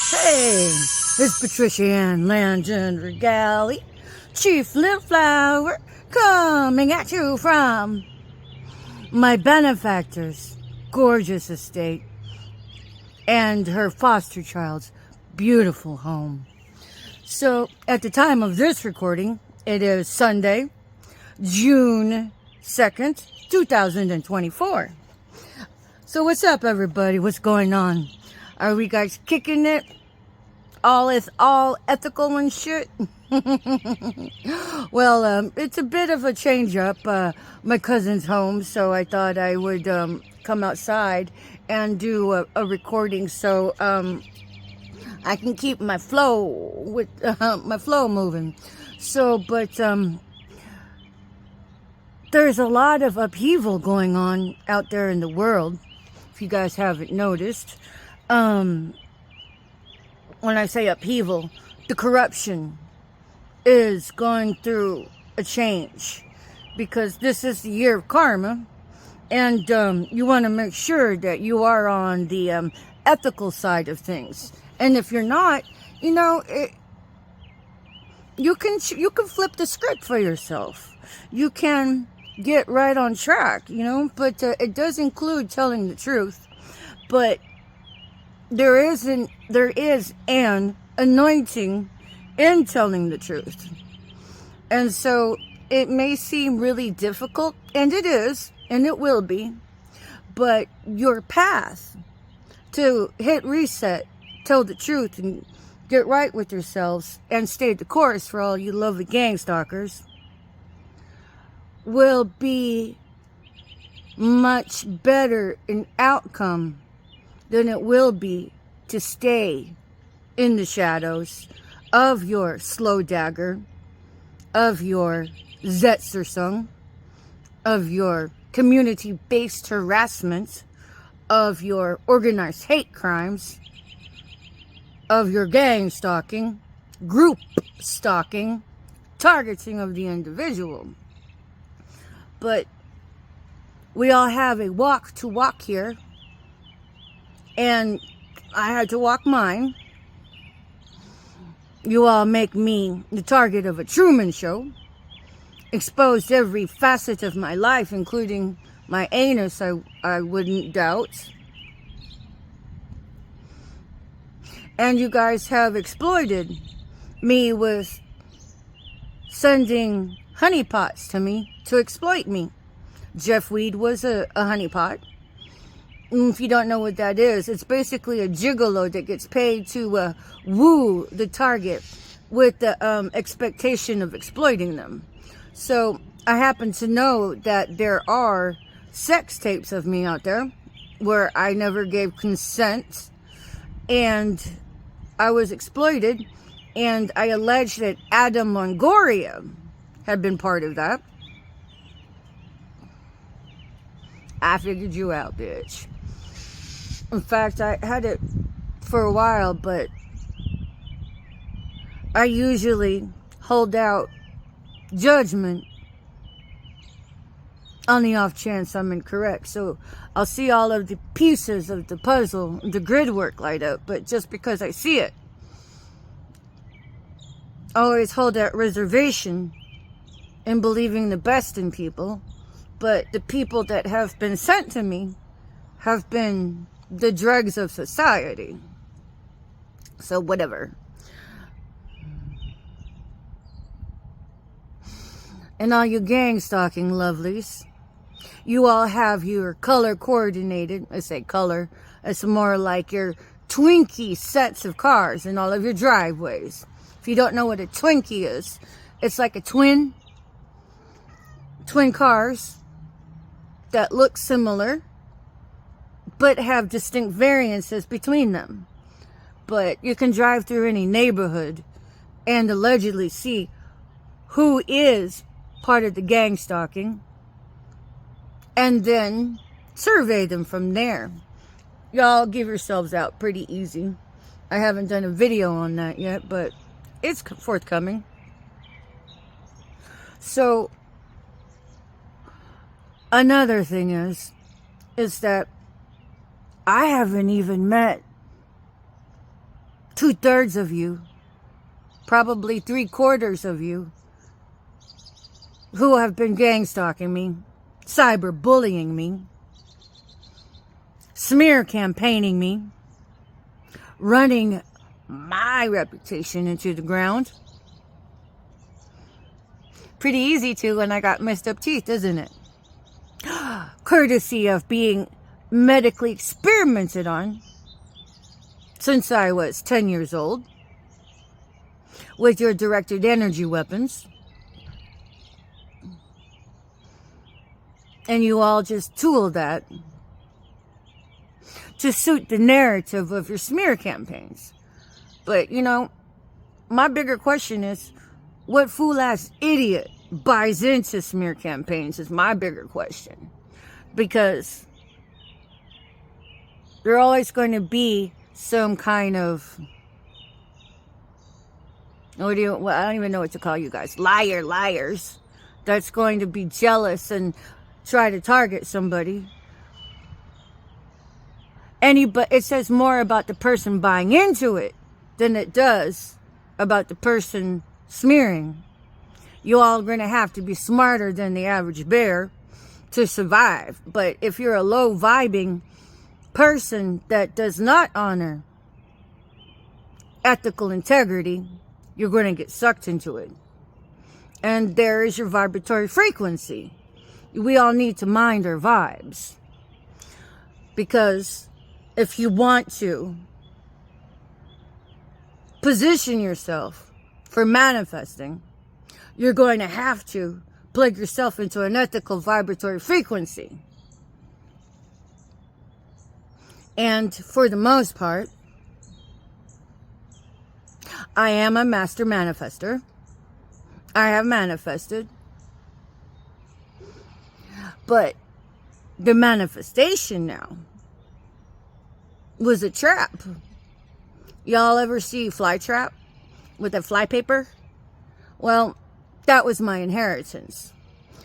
Hey, it's Patricia Ann Legend Regali, Chief Lip Flower, coming at you from my benefactor's gorgeous estate and her foster child's beautiful home. So, at the time of this recording, it is Sunday, June 2nd, 2024. So what's up, everybody? What's going on? Are we guys kicking it? All ethical and shit? Well, it's a bit of a change up. My cousin's home, so I thought I would come outside and do a recording so I can keep my flow with my flow moving. So, but there's a lot of upheaval going on out there in the world. If you guys haven't noticed, when I say upheaval, the corruption is going through a change because this is the year of karma, and you want to make sure that you are on the ethical side of things. And if you're not, you know, you can flip the script for yourself. You can get right on track, you know, but it does include telling the truth. But there is an anointing in telling the truth. And so it may seem really difficult, and it is, and it will be, but your path to hit reset, tell the truth, and get right with yourselves, and stay the course for all you lovely gang stalkers, will be much better in outcome than it will be to stay in the shadows of your slow dagger, of your Zetzersung, of your community-based harassment, of your organized hate crimes, of your gang stalking, group stalking, targeting of the individual. But we all have a walk to walk here, and I had to walk mine. You all make me the target of a Truman Show, exposed every facet of my life, including my anus, I wouldn't doubt. And you guys have exploited me with sending honeypots to me to exploit me. Jeff Weed was a honeypot. If you don't know what that is, it's basically a gigolo that gets paid to woo the target with the expectation of exploiting them. So I happen to know that there are sex tapes of me out there where I never gave consent, and I was exploited, and I allege that Adam Longoria had been part of that. I figured you out, bitch. In fact, I had it for a while, but I usually hold out judgment on the off chance I'm incorrect. So I'll see all of the pieces of the puzzle, the grid work light up, but just because I see it, I always hold that reservation in believing the best in people. But the people that have been sent to me have been the dregs of society. So whatever. And all you gang stalking lovelies, you all have your color coordinated. I say color, it's more like your Twinkie sets of cars in all of your driveways. If you don't know what a Twinkie is, it's like a twin cars that look similar but have distinct variances between them. But you can drive through any neighborhood and allegedly see who is part of the gang stalking, and then survey them from there. Y'all give yourselves out pretty easy. I haven't done a video on that yet, but it's forthcoming. So another thing is that I haven't even met 2/3 of you, probably 3/4 of you, who have been gang stalking me, cyberbullying me, smear campaigning me, running my reputation into the ground. Pretty easy to when I got messed up teeth, isn't it? Courtesy of being medically experimented on since I was 10 years old with your directed energy weapons. And you all just tool that to suit the narrative of your smear campaigns. But, you know, my bigger question is, what fool-ass idiot buys into smear campaigns is my bigger question. Because there's always going to be some kind of, I don't even know what to call you guys, liars, that's going to be jealous and try to target somebody. But it says more about the person buying into it than it does about the person smearing. You all are going to have to be smarter than the average bear to survive. But if you're a low vibing person that does not honor ethical integrity, you're going to get sucked into it. And there is your vibratory frequency. We all need to mind our vibes. Because if you want to position yourself for manifesting, you're going to have to plug yourself into an ethical vibratory frequency. And for the most part, I am a master manifester. I have manifested. But the manifestation now was a trap. Y'all ever see Fly Trap with a fly paper? Well, that was my inheritance.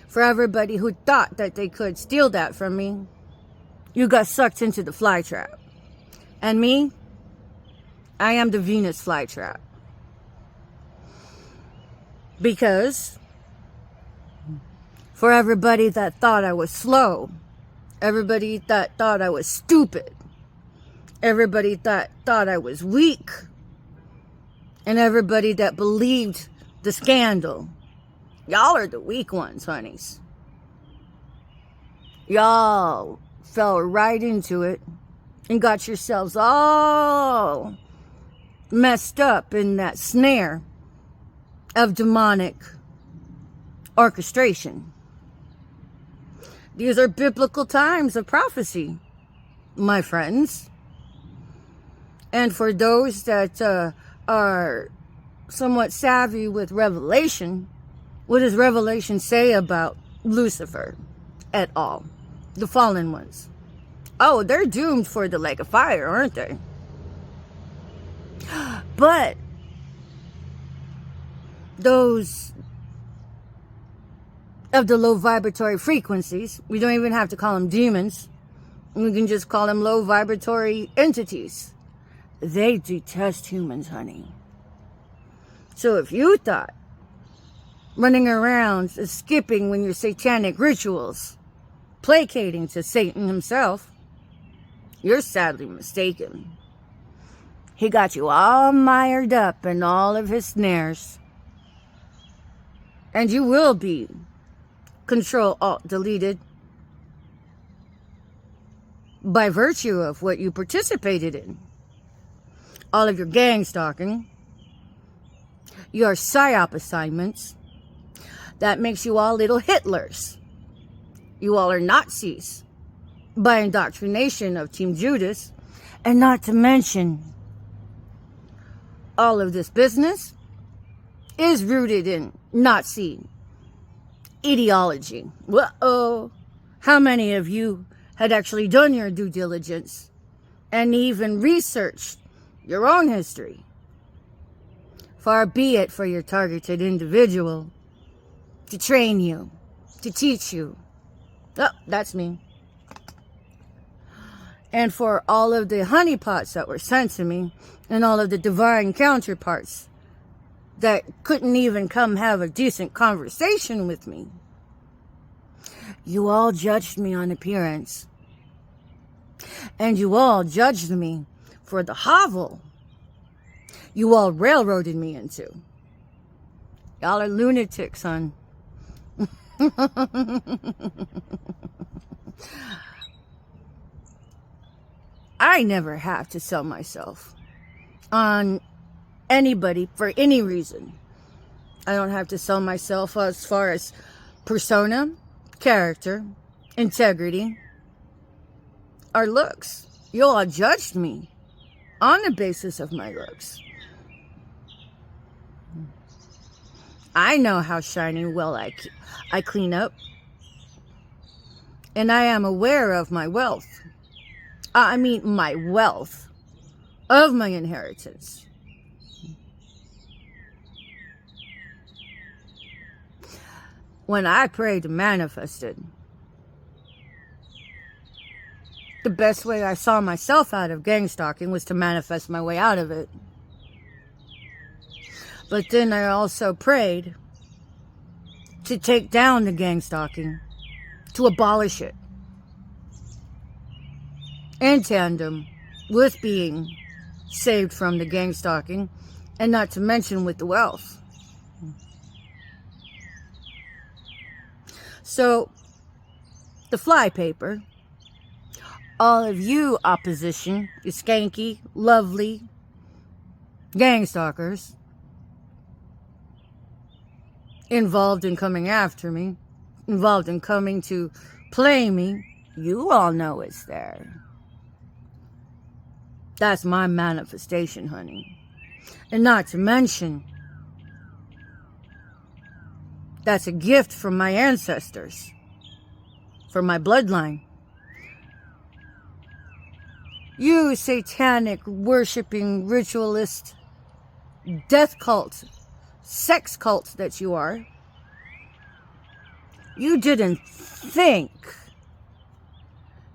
For everybody who thought that they could steal that from me, you got sucked into the fly trap. And me, I am the Venus fly trap. Because for everybody that thought I was slow, everybody that thought I was stupid, everybody that thought I was weak, and everybody that believed the scandal, y'all are the weak ones, honeys. Y'all fell right into it and got yourselves all messed up in that snare of demonic orchestration. These are biblical times of prophecy, my friends. And for those that are somewhat savvy with Revelation, what does Revelation say about Lucifer et al., the fallen ones? Oh, they're doomed for the lake of fire, aren't they? But those of the low vibratory frequencies, we don't even have to call them demons. We can just call them low vibratory entities. They detest humans, honey. So if you thought running around skipping when your satanic rituals, placating to Satan himself, you're sadly mistaken. He got you all mired up in all of his snares. And you will be Control-Alt-Deleted by virtue of what you participated in. All of your gang stalking, your PSYOP assignments, that makes you all little Hitlers. You all are Nazis by indoctrination of Team Judas. And not to mention, all of this business is rooted in Nazi ideology. Whoa. How many of you had actually done your due diligence and even researched your own history? Far be it for your targeted individual to train you, to teach you. Oh, that's me. and for all of the honeypots that were sent to me, and all of the divine counterparts that couldn't even come have a decent conversation with me. You all judged me on appearance. And you all judged me for the hovel you all railroaded me into. Y'all are lunatics, hon. I never have to sell myself on anybody for any reason. I don't have to sell myself as far as persona, character, integrity, or looks. You all judged me on the basis of my looks. I know how shiny well I clean up. And I am aware of my wealth. I mean my wealth of my inheritance. When I prayed and manifested, the best way I saw myself out of gang stalking was to manifest my way out of it. But then I also prayed to take down the gang stalking, to abolish it, in tandem with being saved from the gang stalking, and not to mention with the wealth. So, the flypaper, all of you opposition, you skanky, lovely gang stalkers, involved in coming after me, involved in coming to play me, you all know it's there. That's my manifestation, honey. And not to mention, that's a gift from my ancestors, from my bloodline. You satanic, worshipping, ritualist, death cult, sex cult that you are, you didn't think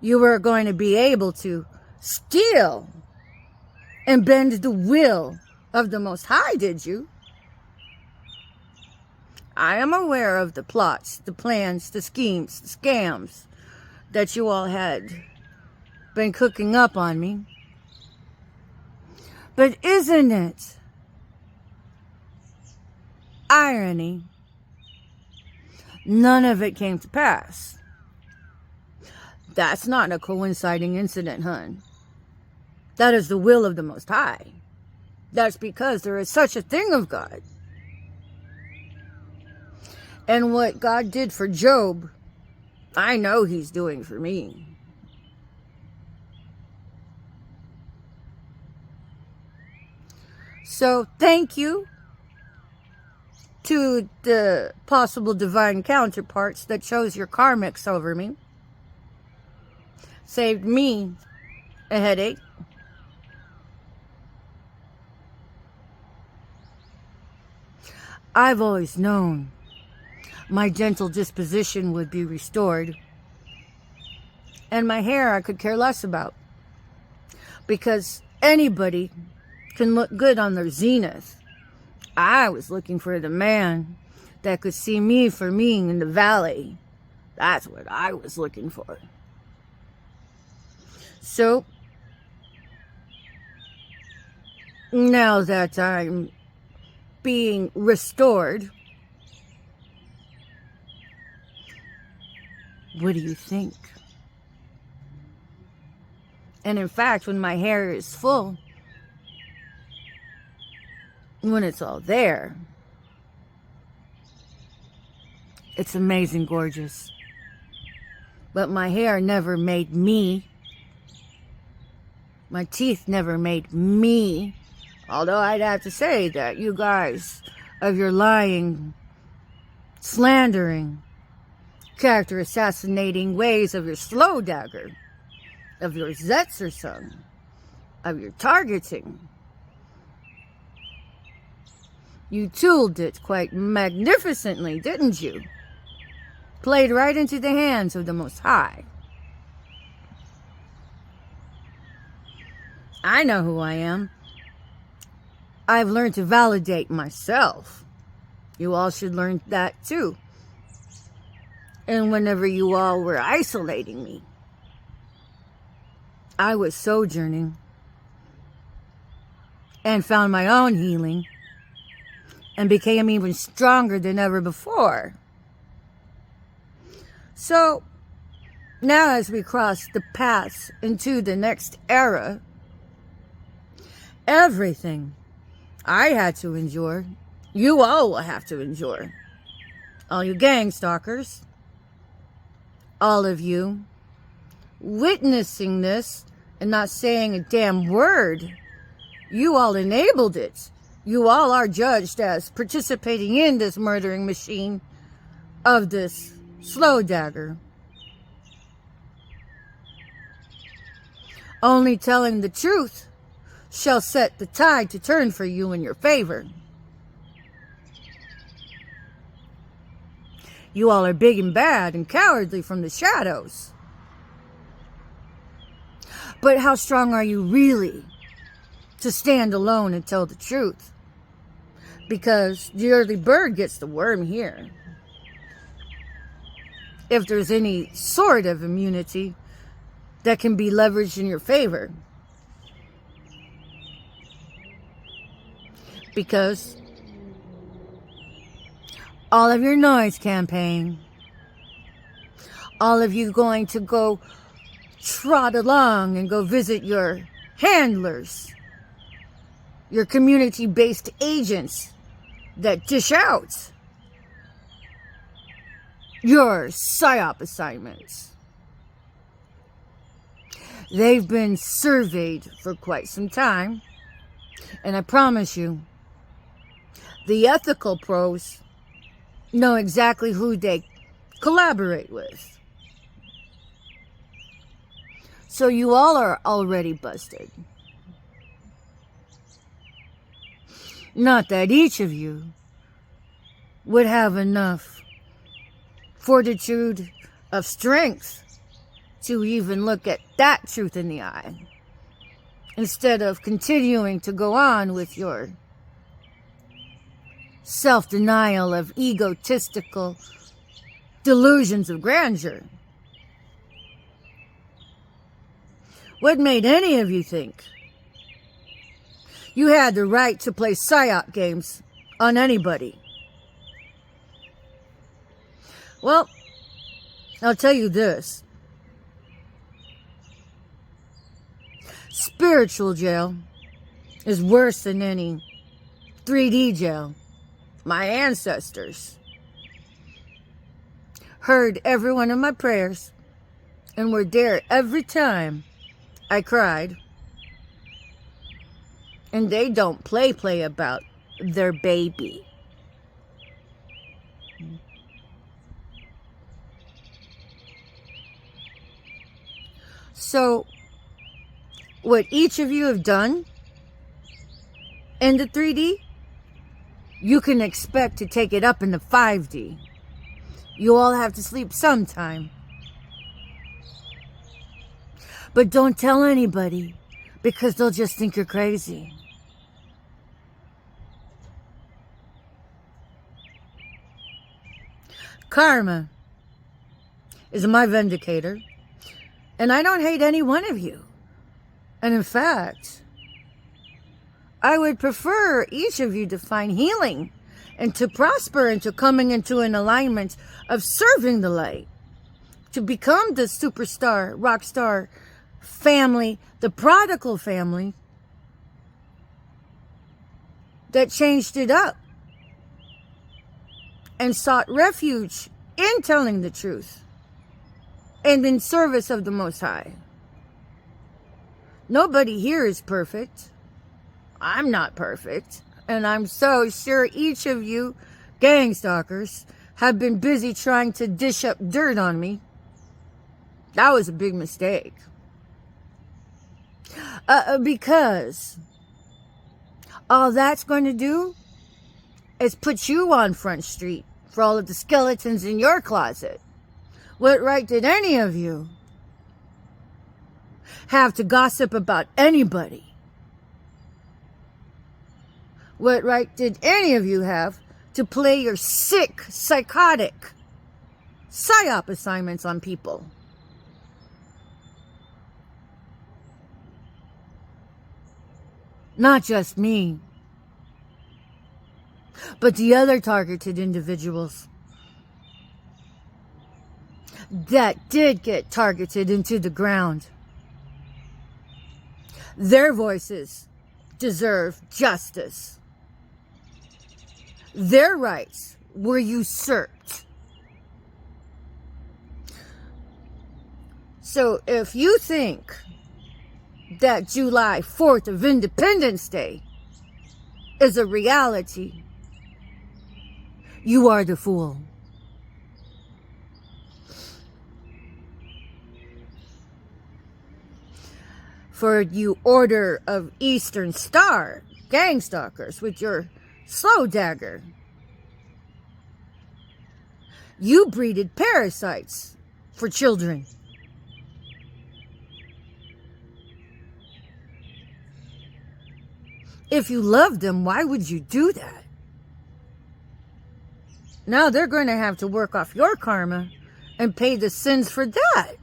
you were going to be able to steal and bend the will of the Most High, did you? I am aware of the plots, the plans, the schemes, the scams that you all had been cooking up on me. But isn't it irony? None of it came to pass. That's not a coinciding incident, hun. That is the will of the Most High. That's because there is such a thing of God. And what God did for Job, I know He's doing for me. So thank you to the possible divine counterparts that chose your karmics over me. Saved me a headache. I've always known my gentle disposition would be restored. And my hair I could care less about. Because anybody can look good on their zenith. I was looking for the man that could see me for me in the valley. That's what I was looking for. So, now that I'm being restored, what do you think? And in fact, when my hair is full, when it's all there, it's amazing gorgeous. But my hair never made me. My teeth never made me. Although I'd have to say that you guys, of your lying, slandering, character assassinating ways of your slow dagger, of your Zetzersung, of your targeting, you tooled it quite magnificently, didn't you? Played right into the hands of the Most High. I know who I am. I've learned to validate myself. You all should learn that too. And whenever you all were isolating me, I was sojourning and found my own healing and became even stronger than ever before. So now as we cross the paths into the next era, everything I had to endure, you all will have to endure. All you gang stalkers, all of you witnessing this and not saying a damn word, you all enabled it. You all are judged as participating in this murdering machine of this slow dagger. Only telling the truth shall set the tide to turn for you in your favor. You all are big and bad and cowardly from the shadows. But how strong are you really to stand alone and tell the truth? Because the early bird gets the worm here. If there's any sort of immunity that can be leveraged in your favor. Because all of your noise campaign, all of you going to go trot along and go visit your handlers, your community-based agents that dish out your PSYOP assignments. They've been surveyed for quite some time, and I promise you, the ethical pros know exactly who they collaborate with. So you all are already busted. Not that each of you would have enough fortitude of strength to even look at that truth in the eye, instead of continuing to go on with your self-denial of egotistical delusions of grandeur. What made any of you think you had the right to play PSYOP games on anybody? Well, I'll tell you this. Spiritual jail is worse than any 3D jail. My ancestors heard every one of my prayers and were there every time I cried. And they don't play about their baby. So, what each of you have done in the 3D, you can expect to take it up in the 5D. You all have to sleep sometime. But don't tell anybody, because they'll just think you're crazy. Karma is my vindicator, and I don't hate any one of you. And in fact, I would prefer each of you to find healing and to prosper into coming into an alignment of serving the light, to become the superstar, rock star family, the prodigal family that changed it up and sought refuge in telling the truth and in service of the Most High. Nobody here is perfect. I'm not perfect. And I'm so sure each of you gang stalkers have been busy trying to dish up dirt on me. That was a big mistake. Because all that's going to do is put you on Front Street for all of the skeletons in your closet. What right did any of you have to gossip about anybody What right did any of you have to play your sick, psychotic psyop assignments on people? Not just me, but the other targeted individuals that did get targeted into the ground. Their voices deserve justice. Their rights were usurped. So if you think that July 4th of Independence Day is a reality, you are the fool. For you Order of Eastern Star gang stalkers with your slow dagger, you breeded parasites for children. If you loved them, why would you do that? Now they're going to have to work off your karma and pay the sins for that.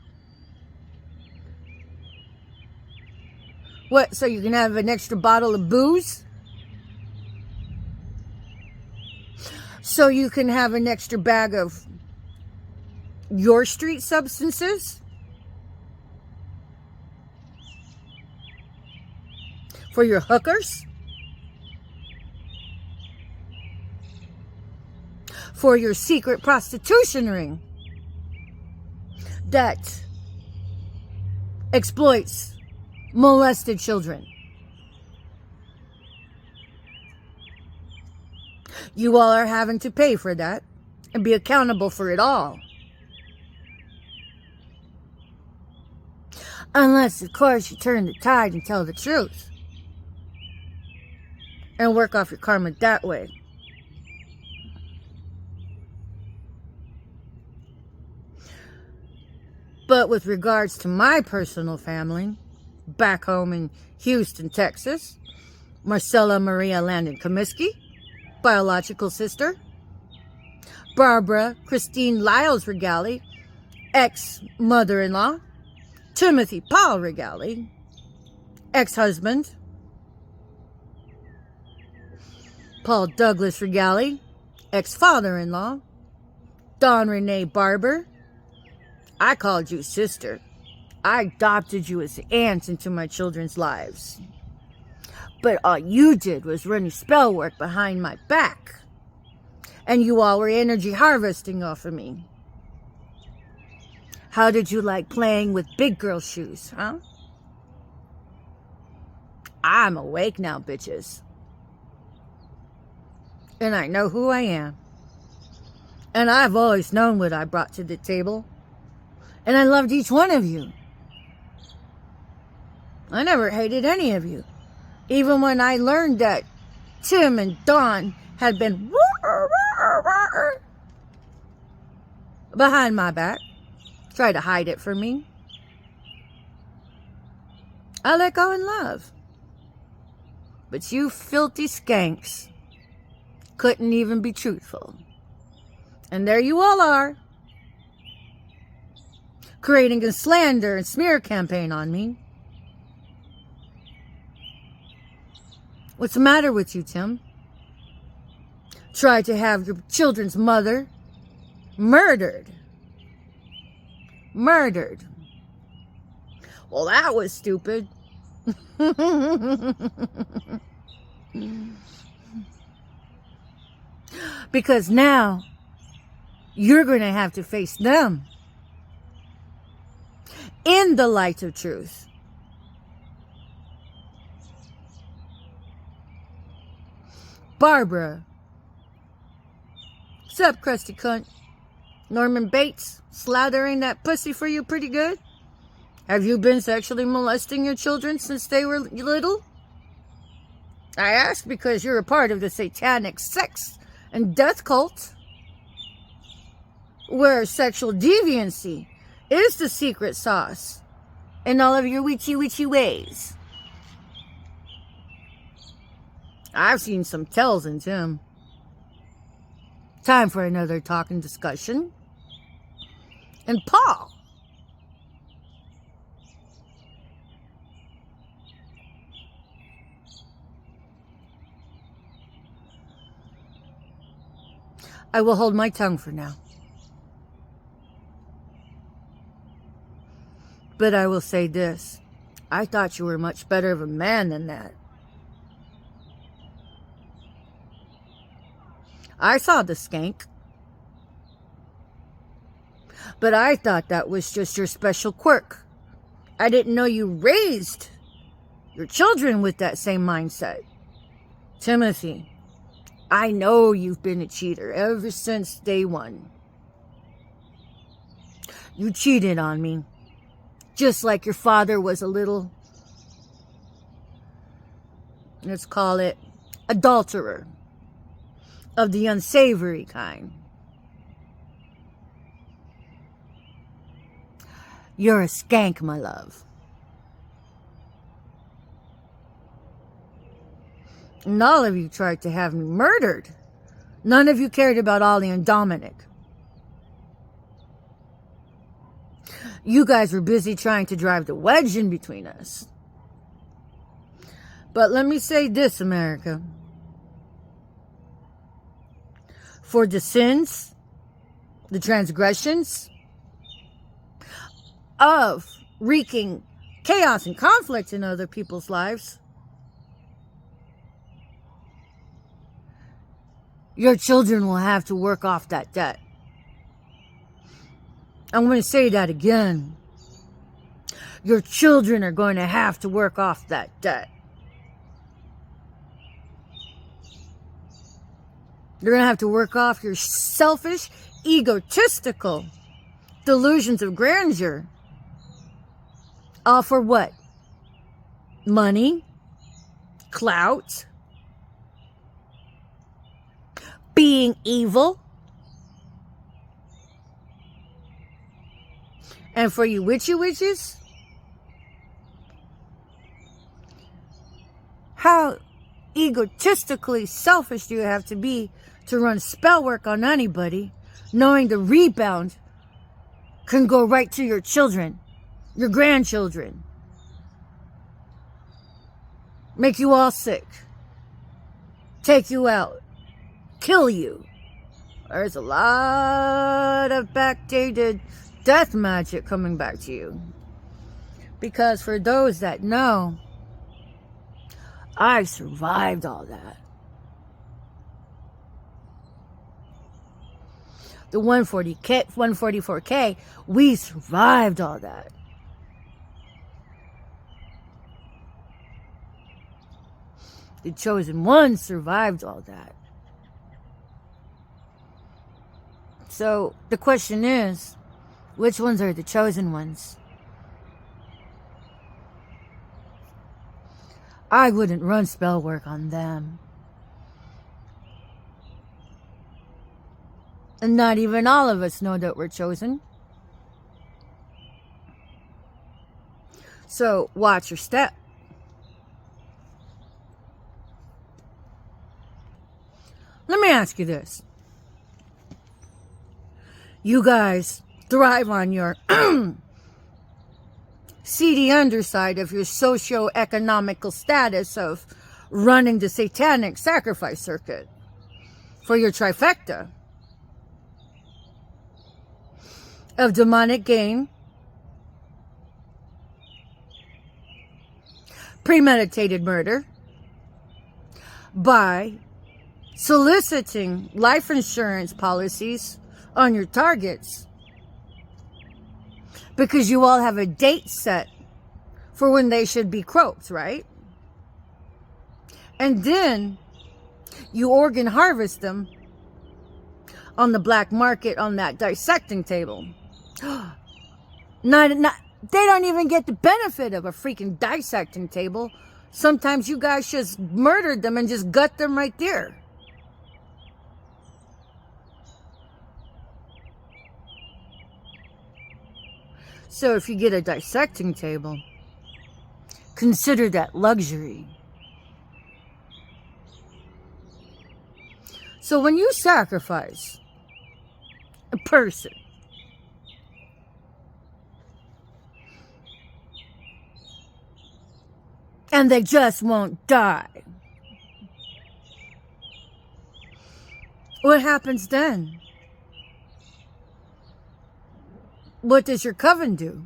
What, so you can have an extra bottle of booze? So you can have an extra bag of your street substances? For your hookers? For your secret prostitution ring that exploits molested children? You all are having to pay for that and be accountable for it all. Unless, of course, you turn the tide and tell the truth. And work off your karma that way. But with regards to my personal family, back home in Houston, Texas, Marcella Maria Landon Comiskey, biological sister. Barbara Christine Lyles Regali, ex-mother-in-law. Timothy Paul Regali, ex-husband. Paul Douglas Regali, ex-father-in-law. Dawn Renee Barber. I called you sister. I adopted you as aunt into my children's lives. But all you did was run spell work behind my back. And you all were energy harvesting off of me. How did you like playing with big girl shoes, huh? I'm awake now, bitches. And I know who I am. And I've always known what I brought to the table. And I loved each one of you. I never hated any of you. Even when I learned that Tim and Dawn had been behind my back, tried to hide it from me. I let go in love. But you filthy skanks couldn't even be truthful. And there you all are, creating a slander and smear campaign on me. What's the matter with you, Tim? Tried to have your children's mother murdered. Murdered. Well, that was stupid. Because now you're going to have to face them in the light of truth. Barbara. Sup, crusty cunt? Norman Bates slathering that pussy for you pretty good? Have you been sexually molesting your children since they were little? I ask because you're a part of the satanic sex and death cult, where sexual deviancy is the secret sauce in all of your witchy ways. I've seen some tells in Tim. Time for another talking discussion. And Paul. I will hold my tongue for now. But I will say this. I thought you were much better of a man than that. I saw the skank. But I thought that was just your special quirk. I didn't know you raised your children with that same mindset. Timothy, I know you've been a cheater ever since day one. You cheated on me. Just like your father was a little, let's call it, adulterer of the unsavory kind. You're a skank, my love. And all of you tried to have me murdered. None of you cared about Ollie and Dominic. You guys were busy trying to drive the wedge in between us. But let me say this, America. For the sins, the transgressions of wreaking chaos and conflict in other people's lives, your children will have to work off that debt. I'm going to say that again. Your children are going to have to work off that debt. You're going to have to work off your selfish, egotistical delusions of grandeur. All for what? Money? Clout? Being evil? And for you witchy witches, how egotistically selfish do you have to be to run spell work on anybody, knowing the rebound can go right to your children, your grandchildren, make you all sick, take you out, kill you. There's a lot of backdated death magic coming back to you. Because for those that know, I survived all that. The 144K, we survived all that. The chosen ones survived all that. So the question is, which ones are the chosen ones? I wouldn't run spell work on them. And not even all of us know that we're chosen. So watch your step. Let me ask you this. You guys thrive on your seedy underside of your socio-economical status of running the satanic sacrifice circuit for your trifecta of demonic gain, premeditated murder, by soliciting life insurance policies on your targets, because you all have a date set for when they should be croaked, right? And then you organ harvest them on the black market on that dissecting table. They don't even get the benefit of a freaking dissecting table. Sometimes you guys just murdered them and just gut them right there. So if you get a dissecting table, consider that luxury. So when you sacrifice a person, and they just won't die, what happens then? What does your coven do?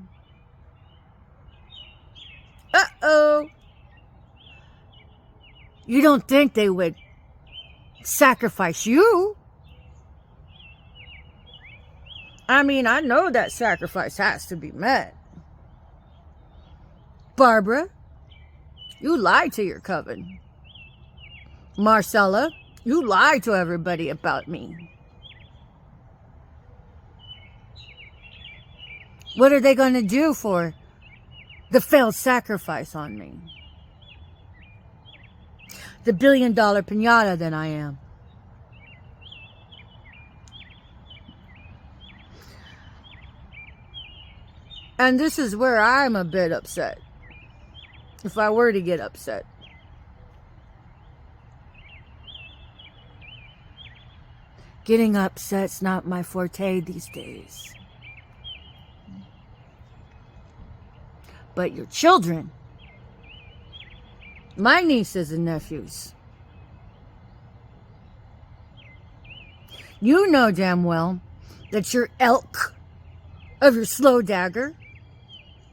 Uh-oh. You don't think they would sacrifice you? I mean, I know that sacrifice has to be met. Barbara, you lied to your coven. Marcella, you lied to everybody about me. What are they going to do for the failed sacrifice on me? The $1 billion piñata that I am. And this is where I'm a bit upset. If I were to get upset. Getting upset's not my forte these days. But your children, my nieces and nephews, you know damn well that your elk of your slow dagger,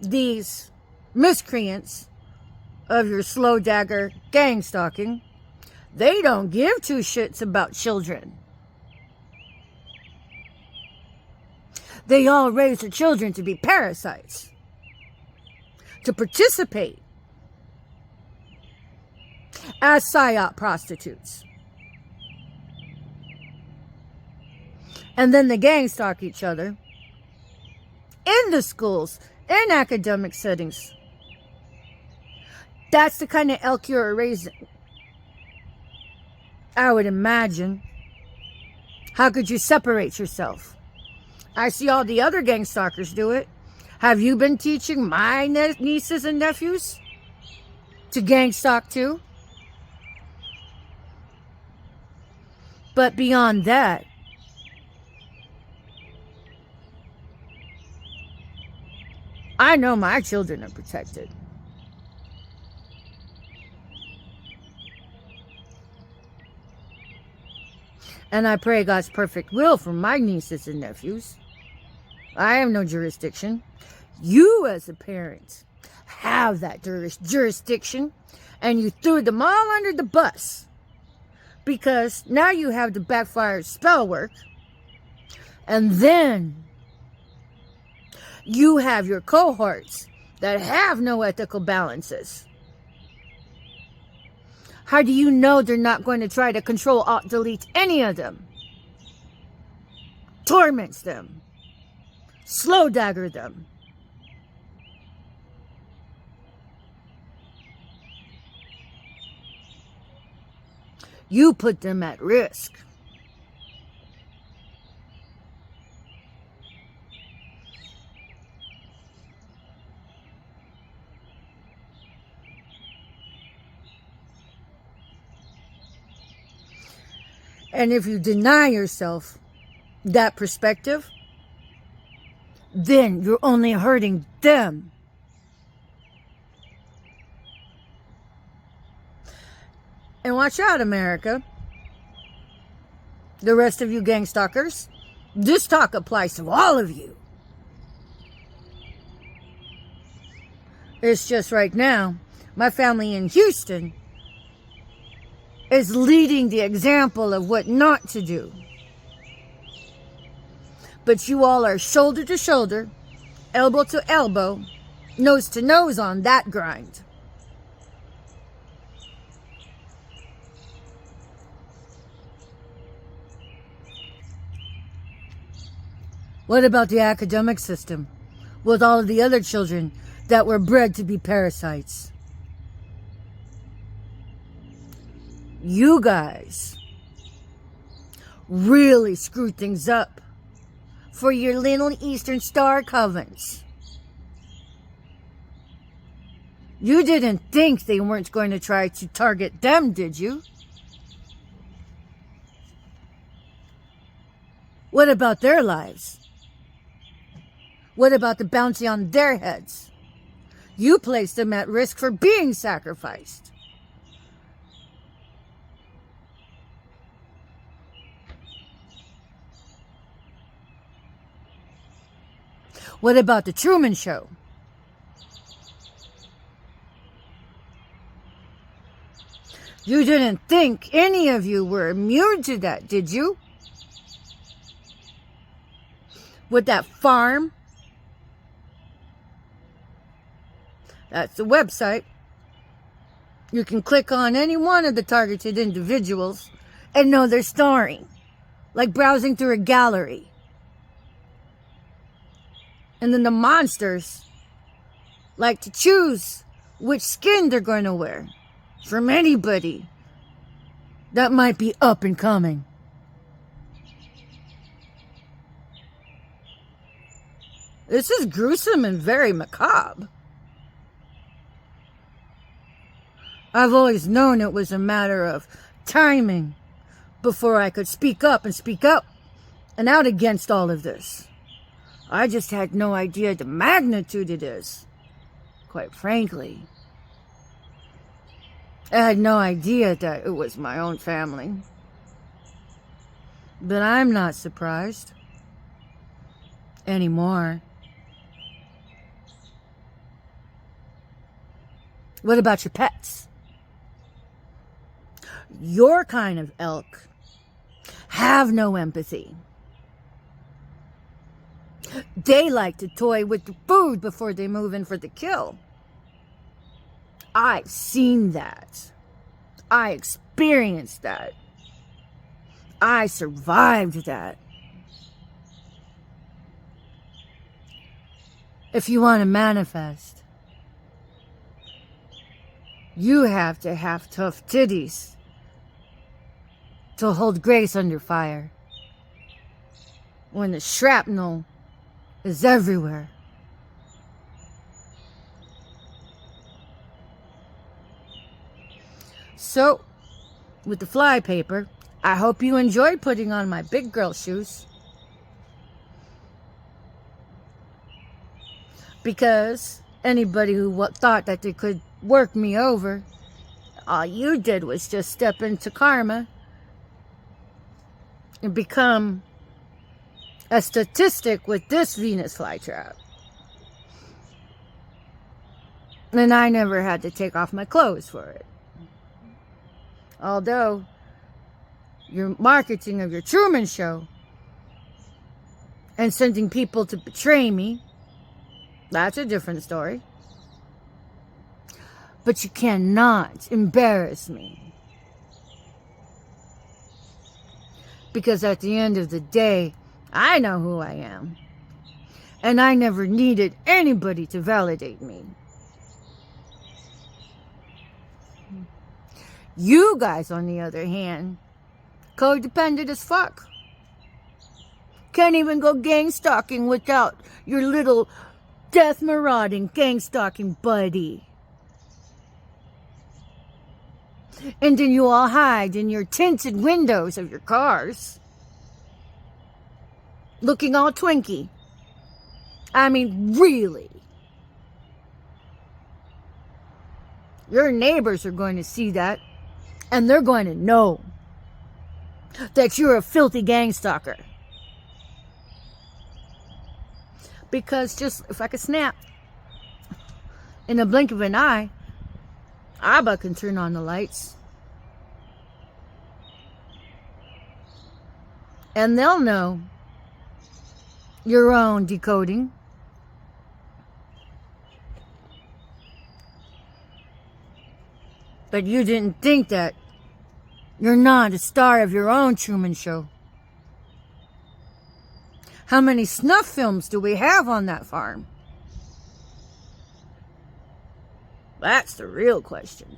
these miscreants of your slow dagger gang stalking, they don't give two shits about children. They all raise their children to be parasites, to participate as psyop prostitutes. And then the gang stalk each other in the schools, in academic settings. That's the kind of elk you're raising, I would imagine. How could you separate yourself? I see all the other gang stalkers do it. Have you been teaching my nieces and nephews to gang stalk too? But beyond that, I know my children are protected. And I pray God's perfect will for my nieces and nephews. I have no jurisdiction. You as a parent have that jurisdiction, and you threw them all under the bus because now you have the backfired spell work, and then you have your cohorts that have no ethical balances. How do you know they're not going to try to control, alt, delete any of them? Torments them. Slow dagger them. You put them at risk. And if you deny yourself that perspective, then you're only hurting them. And watch out, America. The rest of you gang stalkers, this talk applies to all of you. It's just right now, my family in Houston is leading the example of what not to do. But you all are shoulder to shoulder, elbow to elbow, nose to nose on that grind. What about the academic system with all of the other children that were bred to be parasites? You guys really screwed things up for your little Eastern Star covens. You didn't think they weren't going to try to target them, did you? What about their lives? What about the bounty on their heads? You placed them at risk for being sacrificed. What about the Truman Show? You didn't think any of you were immune to that, did you? With that farm? That's the website. You can click on any one of the targeted individuals and know their story, like browsing through a gallery. And then the monsters like to choose which skin they're going to wear from anybody that might be up and coming. This is gruesome and very macabre. I've always known it was a matter of timing before I could speak up and speak up and out against all of this. I just had no idea the magnitude it is, quite frankly. I had no idea that it was my own family. But I'm not surprised anymore. What about your pets? Your kind of elk have no empathy. They like to toy with the food before they move in for the kill. I've seen that. I experienced that. I survived that. If you want to manifest, you have to have tough titties to hold grace under fire when the shrapnel is everywhere. So, with the fly paper, I hope you enjoyed putting on my big girl shoes. Because anybody who thought that they could work me over, all you did was just step into karma and become a statistic with this Venus flytrap. And I never had to take off my clothes for it. Although your marketing of your Truman Show and sending people to betray me, that's a different story. But you cannot embarrass me. Because at the end of the day, I know who I am. And I never needed anybody to validate me. You guys, on the other hand, codependent as fuck. Can't even go gang stalking without your little death marauding gang stalking buddy. And then you all hide in your tinted windows of your cars, looking all Twinkie. I mean, really. Your neighbors are going to see that, and they're going to know that you're a filthy gang stalker. Because just, if I could snap, in the blink of an eye, Abba can turn on the lights. And they'll know your own decoding. But you didn't think that you're not a star of your own Truman Show. How many snuff films do we have on that farm? That's the real question.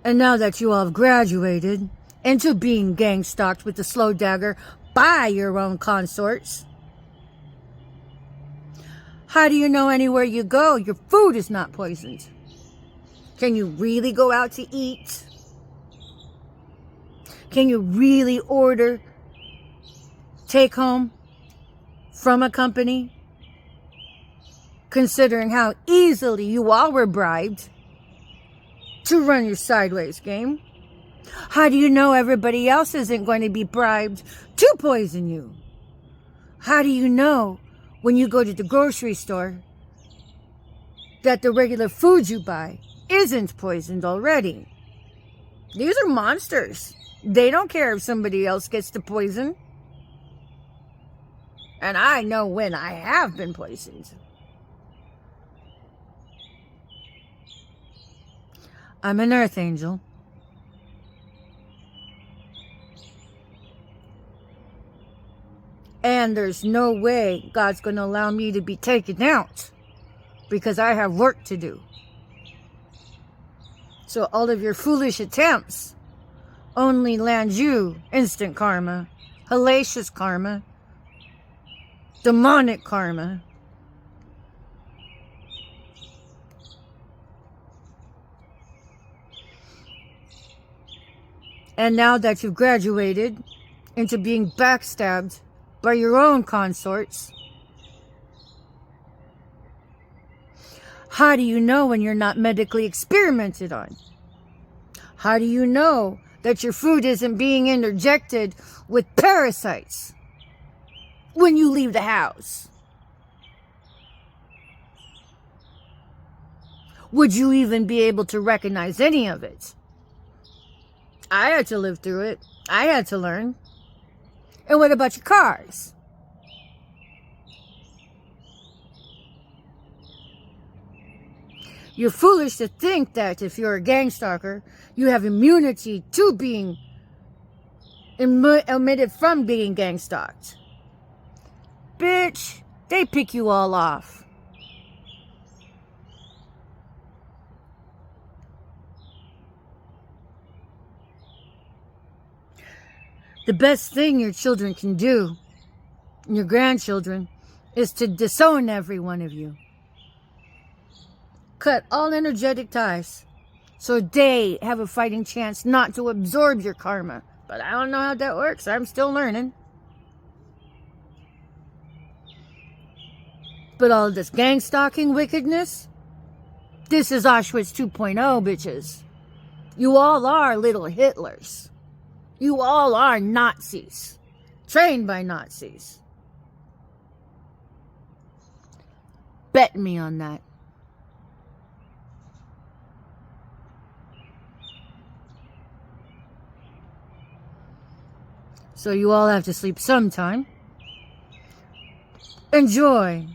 And now that you all have graduated into being gang stalked with the slow dagger by your own consorts, how do you know anywhere you go your food is not poisoned? Can you really go out to eat? Can you really order take home from a company? Considering how easily you all were bribed to run your sideways game. How do you know everybody else isn't going to be bribed to poison you? How do you know when you go to the grocery store that the regular food you buy isn't poisoned already? These are monsters. They don't care if somebody else gets the poison. And I know when I have been poisoned. I'm an earth angel. And there's no way God's going to allow me to be taken out because I have work to do. So all of your foolish attempts only land you instant karma, hellacious karma, demonic karma. And now that you've graduated into being backstabbed by your own consorts, how do you know when you're not medically experimented on? How do you know that your food isn't being interjected with parasites when you leave the house? Would you even be able to recognize any of it? I had to live through it. I had to learn. And what about your cars? You're foolish to think that if you're a gang stalker, you have immunity to being omitted from being gang stalked. Bitch, they pick you all off. The best thing your children can do, and your grandchildren, is to disown every one of you. Cut all energetic ties so they have a fighting chance not to absorb your karma. But I don't know how that works. I'm still learning. But all this gang stalking wickedness, this is Auschwitz 2.0, bitches. You all are little Hitlers. You all are Nazis, trained by Nazis. Bet me on that. So you all have to sleep sometime. Enjoy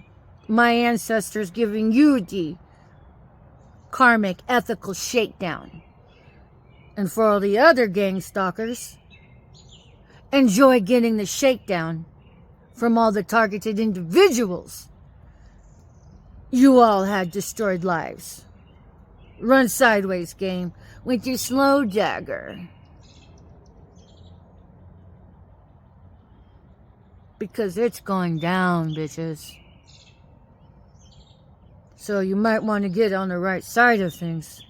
my ancestors giving you the karmic ethical shakedown. And for all the other gang stalkers, enjoy getting the shakedown from all the targeted individuals you all had destroyed lives. Run sideways, game, with your slow dagger. Because it's going down, bitches. So you might want to get on the right side of things.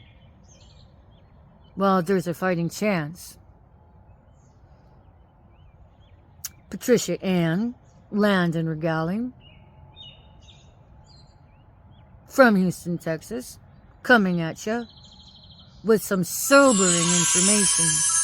Well, there's a fighting chance. Patricia Ann, land and regaling. From Houston, Texas, coming at you with some sobering information.